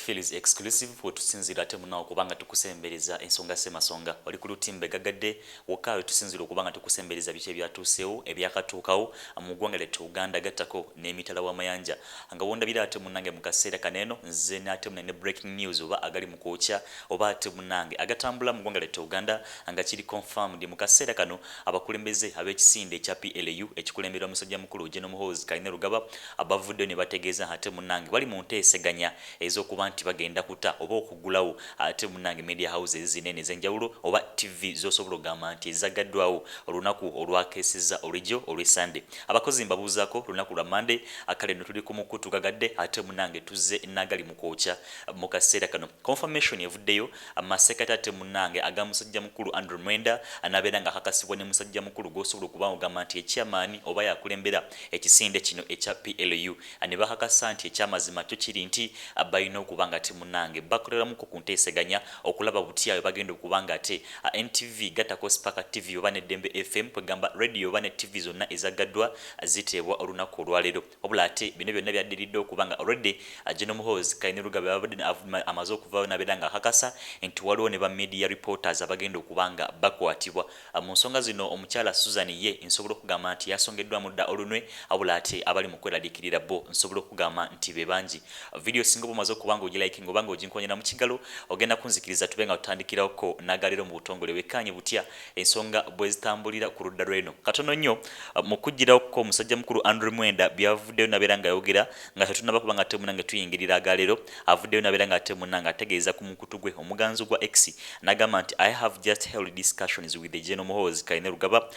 feels exclusive wetusinzira ate munawo okubanga tukusembereza ensonga semasonga oli ku lutimbe gagadde wokaawe tusinzira okubanga tukusembereza biki ebyatuusewo ebyakatuukawo mu ggwanga lyettu Uganda gattako n'emitala w'amayanja nga wondabira ate munange mu kaseera kaneeno nze n'ate munene breaking news oba agali mu kwokya oba ate munange agatambula mu ggwanga lyettu Uganda nga kiri confirmed mu kaseera kano abakulembeze ab'ekisinde ekya PLU ekikulemberwa musajja mukulu General Muhoozi Kainerugaba abavuddeyo ne bategeeza ate munange bali mu nteeseganya ez'okuba nti bagenda kuta oba okugulawo ate munange media houses zinene ez'enjawulo oba TV z'osobola okugamba nti ezagaddwawo olunaku olwakeeseza olw'ejjo olw'Sunday. Abakozi mbabuuzaako lunaku lwa Monday akale no tuli ku mukutu gagadde ate munange tuzze nagali mu kwokya mu kaseera kano. Confirmation evuddeyo amasekati ate munange aga musajja mukulu Andrew Mwenda anabeera nga akakasibwa ne musajja mukulu gw'osobola okuba ogamba nti ekyamaani oba yakulembera ekisinde kino ekya PLU ne bakakasa nti ekyamazima kyo kiri nti balina okubanga ate munange bakoleramuko ku nteeseganya okulaba butyayo bagenda okubanga ate NTV gatako Spark TV oba ne Dembe FM kwegamba radio oba ne TV zonna ezagaddwa ziteebwa olunaku olwaleero wabula ate bino byonna byaddiridde okubanga already General Muhoozi Kainerugaba abadde amaze okuvaayo n'abeera nga akakasa nti waliwo ne ba media reporters abagenda okubanga bakwatibwa mu nsonga zino omukyala Susan ye nsobola okugamba nti yasongeddwa mudda olunwe wabula ate abali mu kweraliikirira bo nsobola okugamba nti be bangi. Video singa bumaze okubanga ogiliking obanga oginkonyera mu kigalo ogenda kunzikiriza tube nga tutandikirako nagalero mu butongole wekanye butya ensonga bwe zitambulira ku ludda lweno katono nnyo mu kujjirako omusajja mukulu Andrew Mwenda byavuddeyo nabeera nga yogera nga tetunaba kubanga ate munange tuyingirira agalero avuddeyo nabeera nga ate munange ategeeza ku mukutu gwe omuganzi gwa X n'agamba nti I have just held discussions with the General Muhoozi Kainerugaba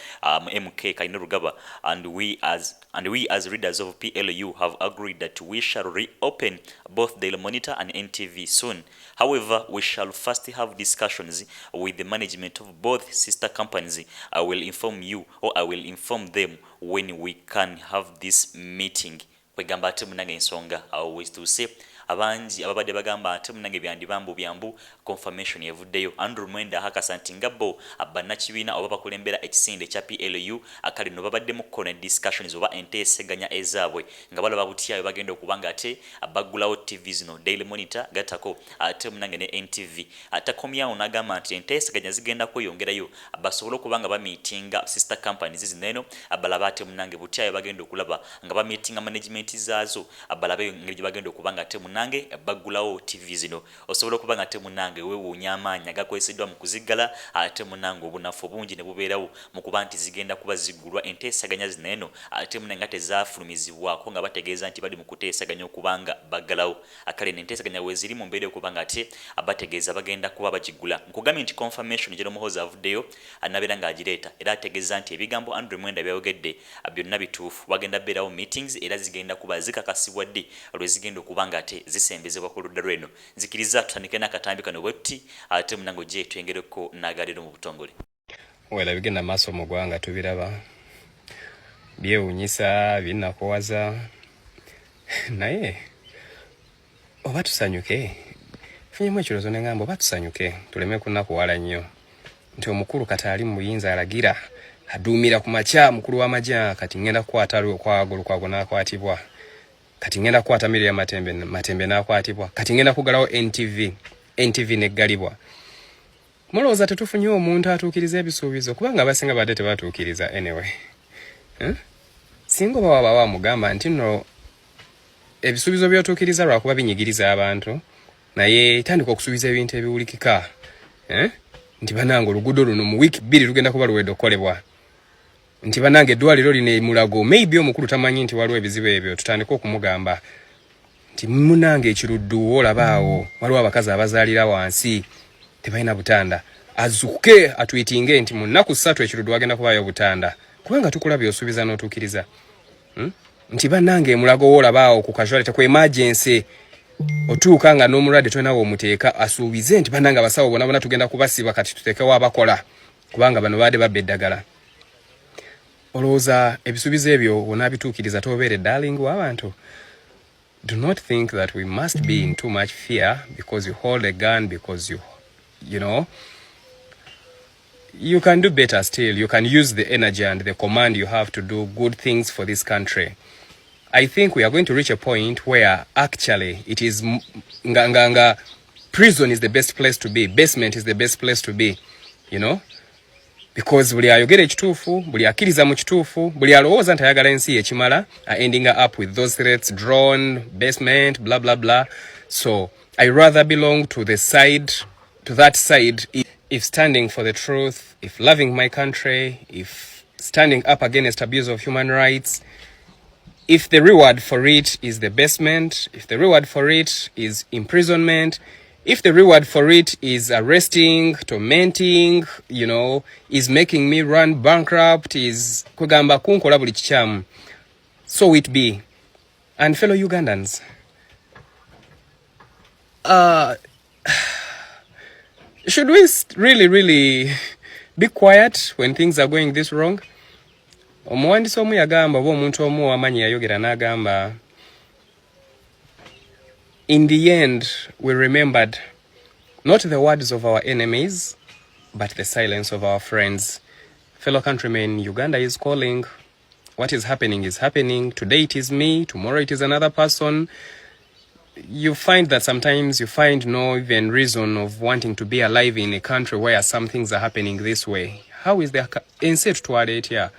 MK Kainerugaba and we as leaders of PLU have agreed that we shall reopen both Daily Monitor and NTV soon. However, we shall first have discussions with the management of both sister companies. I will inform you or I will inform them when we can have this meeting. Kwegamba ate munange ensonga always to say abangi ababadde bagamba ate munange byambu confirmation evuddeyo Andrew Mwenda hakasa nti ngabo abannakibiina oba bakulembera ekisinde ekya PLU akali no babadde mu connect discussions oba enteeseganya ezaabwe nga balaba butyayo bagenda okubanga ate abaggulawo TV zino Daily Monitor gatako ate munange ne NTV atakomyawo n'agamba nti enteeseganya zigenda kweyongerayo basobola okubanga bamiitinga sister companies zineno abalaba ate munange butyayo bagenda okulaba nga bamiitinga management zaazo abalabe ngeri bagenda okubanga ate munange baggulawo TV zino osobola okubanga ate munange weewuunya amaanyi agakozesebwa mu kuziggala ate munange obunafu bungi ne bubeerawo mu kuba nti zigenda kuba ziggulwa enteesaganya zineeno ate munange ate zaafulumizibwako nga bategeeza nti bali mu kuteesaganya okubanga baggalawo akale n'enteesaganya we ziri mu mbeera okubanga ate abategeeza bagenda kuba bagiggula nkugambye nti confirmation General Muhoozi avuddeyo anabeera ng'agireeta era ategeeza nti ebigambo Andrew Mwenda byayogedde byonna bituufu wagenda beerawo meetings era zigenda kuba zikakasibwa ddi lwe zigenda okubanga ate zisembezebwa ku ludda lweno nzikiriza tutandike n'akatambi kano bwetti ate munango gye twengereko n'agalero mu butongole wela bigenda maaso mu ggwanga tubiraba byewuunyisa binnakuwaza naye oba tusanyuke funyemu ekirowoozo ne ngamba oba tusanyuke tuleme kunnakuwala nnyo nti omukulu kati ali mu buyinza alagira aduumira ku makya mukulu w'amagye kati ngenda kukwata okwagulu kwago n'akwatibwa kati ngenda kukwata Miriam Matembe n'akwatibwa kati ngenda kugalawo NTV neggalibwa mulowooza tetufunye omuntu atuukiriza ebisuubizo kubanga abasinga badde tebatuukiriza anyway singa oba waba wamugamba nti nno ebisuubizo by'otuukiriza lwakuba binyigiriza abantu naye tandika okusuubiza ebintu ebiwulikika nti banange oluguudo luno mu wiiki 2 lugenda kuba luwedde okukolebwa nti banange eddwaliro lino emulago maybe omukulu tamanyi nti waliwo ebizibu ebyo tutandika okumugamba nti munange ekiruddu olabaawo waliwo abakazi abazaalira wansi tebalina butanda azuke atwitinge nti mu nnaku 3 ekiruddu wagenda kubaayo butanda kubanga tukulabye osuubiza n'otuukiriza nti banange emulago olabaawo ku casualty ku emergency otuuka nga n'omulwadde tonawo omuteeka asuubize nti banange abasawo bona tugenda kubasiba kati tuteekewo abakola kubanga bano baadde babba eddagala olowooza ebisuubizo ebyo wonaabituukiriza tobeere darling w'abantu. Do not think that we must be in too much fear because you hold a gun, because you know you can do better still. You can use the energy and the command you have to do good things for this country. I think we are going to reach a point where actually it is prison is the best place to be, basement is the best place to be, you know, because buli ayogera ekituufu, buli akkiriza mu kituufu, buli alowooza nti ayagala ensi ekimala are ending up with those threats, drone, basement, blah blah blah. So I rather belong to that side, if standing for the truth, if loving my country, if standing up against abuse of human rights. If the reward for it is the basement, if the reward for it is imprisonment, if the reward for it is arresting, tormenting, you know, is making me run bankrupt, is kugamba kunkola buli kikyamu, so it be. And fellow Ugandans, should we really be quiet when things are going this wrong? Omuwandiisi omu yagamba oba omuntu omu amanyi yayogera n'agamba, in the end we remembered not the words of our enemies but the silence of our friends. Fellow countrymen, Uganda is calling. What is happening is happening. Today it is me, tomorrow it is another person. You find that sometimes you find no even reason of wanting to be alive in a country where some things are happening this way. How is there instead toward it here?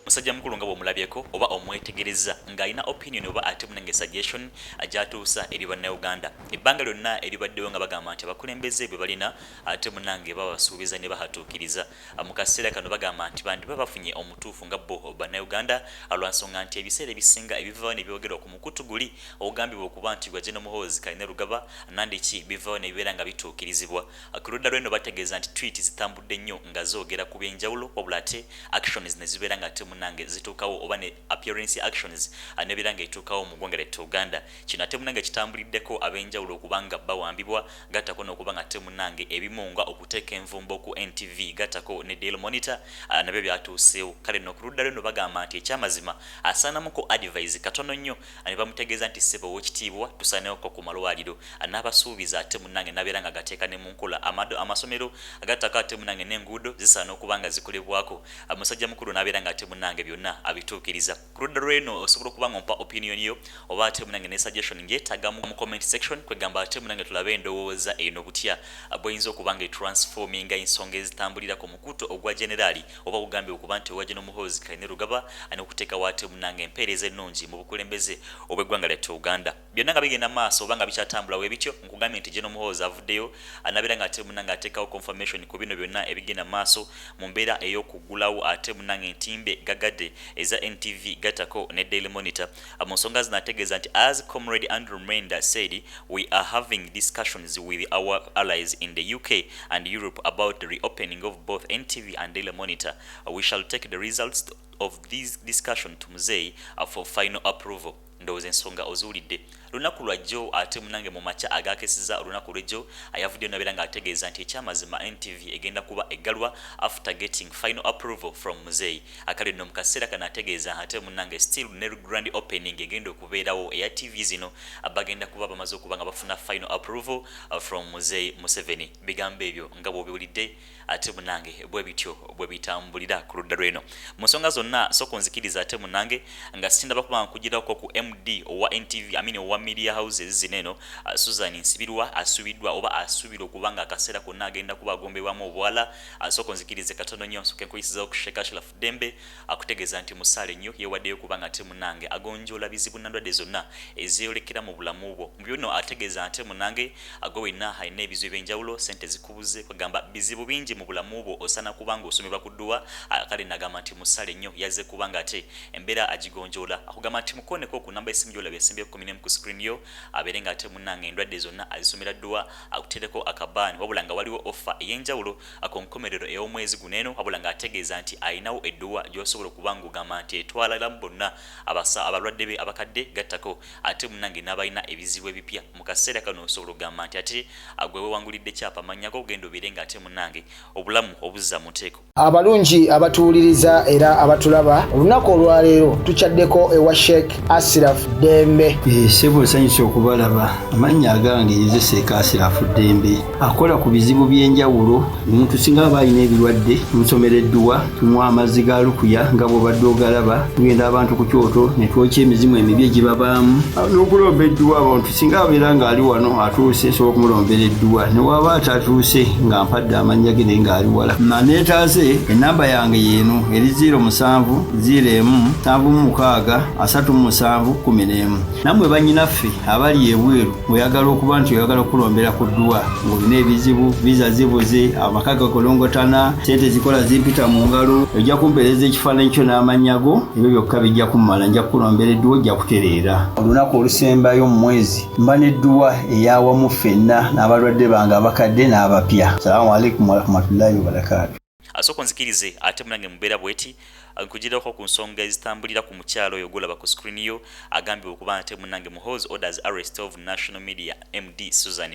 Musajja mukulu nga bw'omulabyeko oba omwetegereza ng'alina opinion oba ate munange suggestion ajatuusa eri bannayuganda. Ebbanga lyonna eribaddewo nga bagamba nti abakulembeze bwe balina ate munange babasuubiza ne bahatuukiriza. Mu kaseera kano bagamba nti bandi bafunye omutuufu nga bo bannayuganda olwansonga nti ebiseera ebisinga ebivaawo ne byogerwa ku mukutu guli ogambibwa okuba nti gwa General Muhoozi Kainerugaba nandiki bivaawo ne bibeera nga bituukirizibwa. Ku ludda lw'eno bategeeza nti tweet zitambudde nnyo nga zoogera ku byenjawulo wabula ate actions ne zibeera nga munange zituukawo oba ne appearance actions anebiranga etuukawo mu ggwanga ly'e Uganda. Kino ate munange kitambuliddeko ab'enjawulo okubanga bawambibwa gattako n'okubanga ate munange ebimunga okuteeka envumbo ku NTV gattako ne Daily Monitor nabyo byatuuseewo. Kale no ku ludda lw'eno bagamba nti ekyamazima asaanamuko advise katono nnyo ne bamutegeeza nti ssebo w'ekitiibwa tusaaneko ku malwaliro n'abasuubiza ate munange nabeera nga gateeka ne mu nkola amasomero gattako ate munange n'enguudo zisaana okubanga zikolebwako. Musajja mukulu n'abeera nga ate munange byonna abituukiriza. Ku ludda lw'eno osobola okuba ng'ompa opinion yo oba ate munange ne suggestion ngyetaaga mu comment section kwegamba ate munange tulabe endowooza eno butya bw'eyinza okuba nga etransforminga ensonga ezitambulira ku mukutu ogwa generali oba kugambe okuba nti owa General Muhoozi Kainerugaba n'okuteekawo ate munange empeereza ennungi mu bukulembeze obw'eggwanga ly'e Uganda. Byonna nga bigenda maaso oba nga bikyatambula bwe bityo nkugambye nti General Muhoozi avuddeyo anabeera nga ate munange ateekawo confirmation ku bino byonna ebigenda maaso mu mbeera ey'okuggulawo ate munange entimbe gagadde eza NTV gattako ne Daily Monitor. Mu nsonga zino ategeeza nti as Comrade Andrew Mrenda said, we are having discussions with our allies in the UK and Europe about the reopening of both NTV and Daily Monitor. We shall take the results of this discussion to Muzeeyi for final approval. Ndowooza ensonga ozuulidde. Lunaku lwajjo ate munange mu makya agakesiza olunaku lwejjo ayavuddeyo nabeera nga ategeeza nti ekyamazima NTV egenda kuba eggalwa after getting final approval from Muzeeyi. Akale nno mu kaseera kano ategeeza ate munange still ne grand opening egenda okubeerawo eya TV zino bagenda kuba bamaze okuba nga bafuna final approval from Muzeeyi Museveni. Bigambo ebyo nga bw'obiwulidde ate munange bwe bityo bwe bitambulira ku ludda lw'eno. Mu nsonga zonna soko nzikiriza ate munange nga sindaba kuba nkugirako ku MD owa NTV owa media houses zineno Susan Nsibirwa asubiddwa oba asubira okubanga akaseera konna agenda kuba agombebwamu obwala. Soko nzikirize katono nnyo soke nkuyisizawo ku Sheikh Ashraf Dembe akutegeeza nti musaale nnyo yeewaddeyo kubanga ate munange agonjoola bizibu nandwadde zonna ezeeyolekera mu bulamu bwo. Mu byonna ategeeza ate munange wenna alina ebizibu ebyenjawulo sente zikubuze kwegamba bizibu bingi mu bulamu bwo osana kubanga osomerwa ku dduwa. Kale nagamba nti musaale nnyo yazze kubanga ate embeera agigonjoola. Akugamba nti mukooneko ku namba y'essimu gy'olaba esembeyo ku ku screen yo abeere nga ate munange endwadde zonna azisomera dduwa akutereko akabaani wabula nga waliwo offer ey'enjawulo ku nkomerero ey'omwezi guno eno wabula nga ategeeza nti ayinawo edduwa gy'osobola okuba ng'ogamba nti etwaliramu bonna abalwadde be abakadde gattako ate munange n'abalina ebizibu ebipya. Mu kaseera kano osobola okugamba nti ate gwe wewangulidde kyapa amannyako ogenda obeere nga ate munange obulamu obuzza mu nteeko. Abalungi abatuwuliriza era abatulaba olunaku olwaleero tukyaddeko ewa Sheikh Ashraf Dembe. Ssebo Steve Sanyusi okubalaba amannya agange Yezese Kasira Afudembe akola ku bizibu by'enjawulo omuntu singa aba alina ebirwadde musomereddwa tunywa amazzi ga lukuya nga bw'obadde ogalaba tugenda abantu ku kyoto ne twokya emizimu emibi egibabaamu n'okulomba edduwa abantu singa abeera ng'ali wano atuuse sobola okumulombera edduwa ne waba atatuuse nga mpadde amannya ge naye ng'ali wala neetaase ennamba yange yeeno eri 0701763711 nammwe bannyinaffe abali ebweru oyagala okuba nti oyagala okulombera ku dduwa ng'olina ebizibu viza zibuze amaka gakolongotana sente zikola zimpita mu ngalo ojja kumpeereza ekifaananyi kyo n'amannya go ebyo byokka bijja kummala nja kukulombera edduwa ojja kutereera olunaku olusembayo mu mwezi mba n'edduwa eyawamu ffenna n'abalwadde bange abakadde n'abapya. Salaamu alaikum warahmatullahi wabarakatuh. Asoko nzikirize ate munange mubeera bweti nkugirako ku nsonga ezitambulira ku mukyalo oyo golaba ku screen yo agambye okuba ate munange Muhoozi orders arrest of national media MD Susan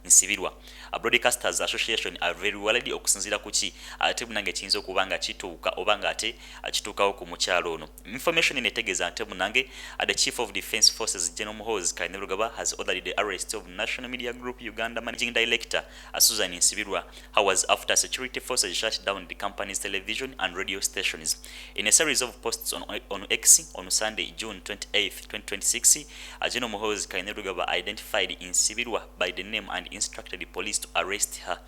Nsibirwa. Broadcasters Association are very worried okusinzira ku ki ate munange kiyinza okuba nga kituuka oba nga ate akituukawo ku mukyalo ono. Information enetegeeza ate munange the Chief of Defence Forces General Muhoozi Kainerugaba has ordered the arrest of National Media Group Uganda Managing Director Susan Nsibirwa, who was after security forces shut down the company's television and radio stations. In a series of posts on X on Sunday, June 28, 2026, General Muhoozi Kainerugaba identified Nsibirwa by the name and instructed the police to arrest her.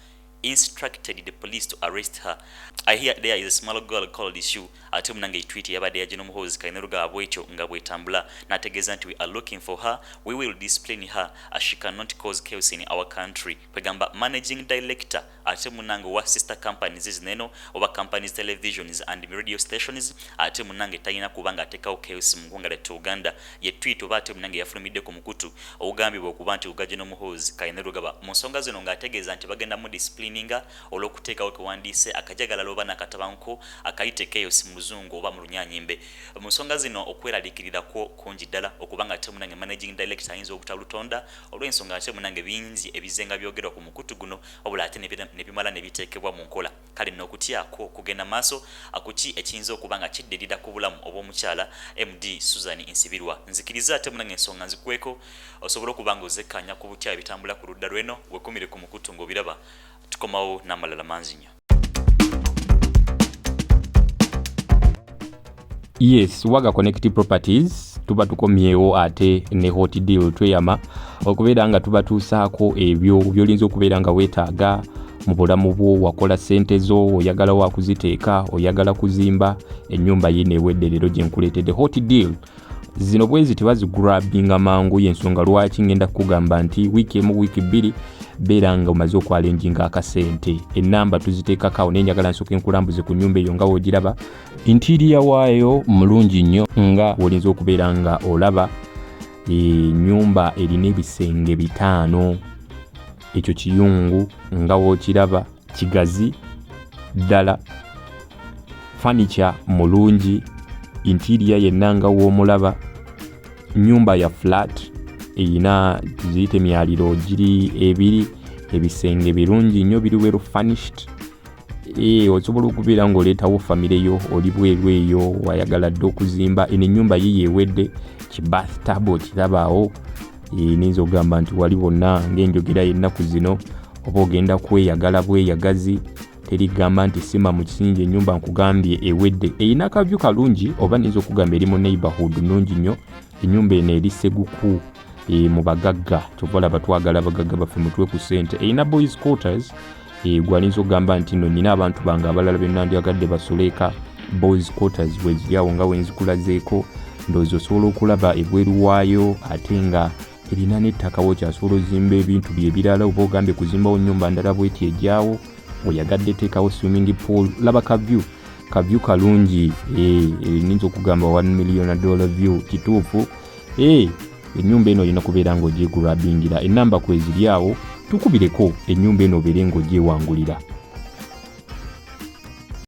I hear there is a small girl called Issue. Ate munange tweet yabadde ya General Muhoozi Kainerugaba bwetyo nga bwetambula n'ategeeza nti we are looking for her, we will discipline her as she cannot cause chaos in our country. Kwegamba managing director ate munange wa sister companies zineno oba companies televisions and radio stations ate munange talina kubanga atekawo chaos mu ggwanga lyattu Uganda. Ye tweet oba ate munange yafulumidde ku mukutu ogambibwa okuba nti uga General Muhoozi Kainerugaba mu nsonga zino ng'ategeeza nti bagenda mu disciplininga olw'okuteekawo kewandiise akajagala loba nakatabanko akayite chaos mu luzungu oba mu lunyanyimbe. Mu nsonga zino okweraliikirirako kungi ddala okubanga ate munange managing director ayinza obutalutonda olw'ensonga ate munange bingi ebizenga byogerwa ku mukutu guno obula ate nebimala nebiteekebwa mu nkola. Kale n'okutyako kugenda maaso akuki ekiyinza okuba nga kiddirira ku bulamu obw'omukyala MD Susan Nsibirwa. Nzikiriza ate munange ensonga nzikweko osobola okuba nga ozekkanya ku butya ebitambula ku ludda lweno wekumire ku mukutu ng'obiraba tukomawo n'amalala manzi nnyo. Yes, Waga Connect Properties tuba tukomyewo ate ne hot deal tweyama okubeera nga tuba tusaako ebyo byolinza okubeera nga weetaaga mu bulamu bwo, wakola sente zo, oyagala wakuziteeka, oyagala kuzimba ennyumba yine ewedde leero gye nkuleetedde hot deal. Zino bwezi tebazigurabinga mangu y'ensonga lwaki ngenda kugamba nti wiiki emu wiiki bbiri beera nga omaze okwalenjinga akasente. Ennamba tuziteekako nenjagala nsooke nkulambuze ku nnyumba eyo nga wogiraba. Interior waayo mulungi nnyo nga wolinza okubeera nga olaba ennyumba erina ebisenge 5. Ekyo kiyungu nga wokiraba kigazi ddala. Furniture mulungi. Interior yenna nga w'omulaba. Nyumba ya flat erina ziyite myaliro giri ebiri, ebisenge birungi nnyo biri well furnished. Osobola okubeera ng'oleetawo famire yo oli bweru eyo wayagala dde okuzimba eno ennyumba yiye ewedde ki bathtub okirabaawo. Ninza okugamba nti wali bonna ng'enjogera y'ennaku zino oba ogenda kweyagala bweyagazi terigamba nti sima mu kisinja ennyumba nkugambye ewedde erina kavyu kalungi oba ninza okugamba eri mu neighborhood nnungi nnyo. Ennyumba eno eri Seguku mu bagagga kyovala batwagala bagagga baffe mutwe ku ssente. Erina boys quarters gwalinza okugamba nti no nina abantu bange abalala bennandyagadde basoleeka boys quarters bwe ziryawo nga wenzikulazeeko ndowooza osobola okulaba ebweru waayo ate nga erina n'ettaka wokyasobola ozimba ebintu bye ebirala oba ogambye kuzimbawo nnyumba ndala bweti ejyawo oyagadde teekawo swimming pool. Laba kavyu kalungi ninza okugamba $1 million view kituufu. Ennyumba eno olina kubeera ng'ogyegulabingira. Ennamba kweziryawo tukubireko ennyumba eno obeere ng'ogyewangulira.